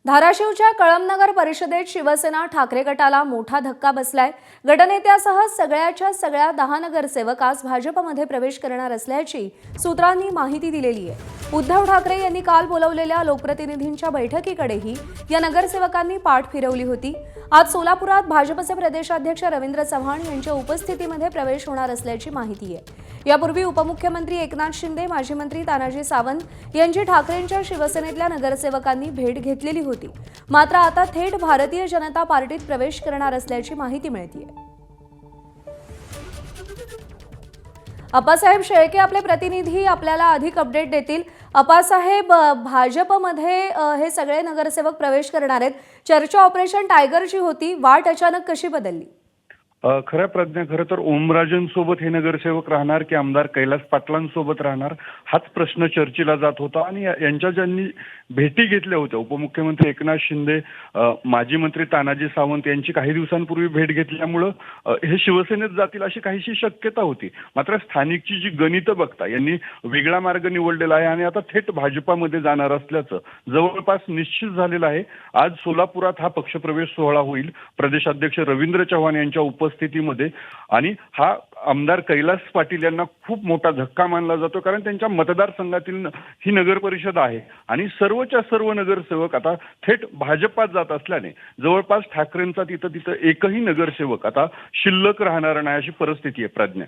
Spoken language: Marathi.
धाराशिवच्या कळमनगर परिषदेत शिवसेना ठाकरे गटाला मोठा धक्का बसलाय। गटनेत्यासह सगळ्याच्या सगळ्या 10 नगरसेवक आज भाजपमध्ये प्रवेश करणार असल्याची सूत्रांनी माहिती दिलेली आहे। उद्धव ठाकरे यांनी काल बोलावलेल्या लोकप्रतिनिधींच्या बैठकीकडेही या नगरसेवकांनी पाठ फिरवली होती। आज सोलापुरात भाजपचे प्रदेशाध्यक्ष रवींद्र चव्हाण यांच्या उपस्थितीमध्ये प्रवेश होणार असल्याची माहिती आहे। यापूर्वी उपमुख्यमंत्री एकनाथ शिंदे, माजी मंत्री तानाजी सावंत यांची ठाकरेंच्या शिवसेनेतल्या नगरसेवकांनी भेट घेतलेली होती। मात्र आता थेट भारतीय जनता पार्टीत प्रवेश करणार असल्याची माहिती मिळतेय। अप्पासाहेब शेळके आपले प्रतिनिधी आपल्याला अधिक अपडेट देतील। अप्पासाहेब, भाजपमध्ये हे सगळे नगरसेवक प्रवेश करणार आहेत। चर्चा ऑपरेशन टायगरची होती, वाट अचानक कशी बदलली? खऱ्या प्रज्ञा, खरं तर ओमराजेंसोबत हे नगरसेवक राहणार की आमदार कैलास पाटलांसोबत राहणार हाच प्रश्न चर्चेला जात होता। आणि यांच्या ज्यांनी भेटी घेतल्या होत्या, उपमुख्यमंत्री एकनाथ शिंदे, माजी मंत्री तानाजी सावंत यांची काही दिवसांपूर्वी भेट घेतल्यामुळं हे शिवसेनेत जातील अशी काहीशी शक्यता होती। मात्र स्थानिकची जी गणितं बघता यांनी वेगळा मार्ग निवडलेला आहे आणि आता थेट भाजपामध्ये जाणार असल्याचं जवळपास निश्चित झालेलं आहे। आज सोलापुरात हा पक्षप्रवेश सोहळा होईल प्रदेशाध्यक्ष रवींद्र चव्हाण यांच्या उपस्थितीमध्ये। आणि हा आमदार कैलास पाटील यांना खूप मोठा धक्का मानला जातो, कारण त्यांच्या मतदारसंघातील ही नगर परिषद आहे आणि सर्वच्या सर्व नगरसेवक आता थेट भाजपात जात असल्याने जवळपास ठाकरेंचा तिथं एकही नगरसेवक आता शिल्लक राहणार नाही अशी परिस्थिती आहे प्रज्ञा।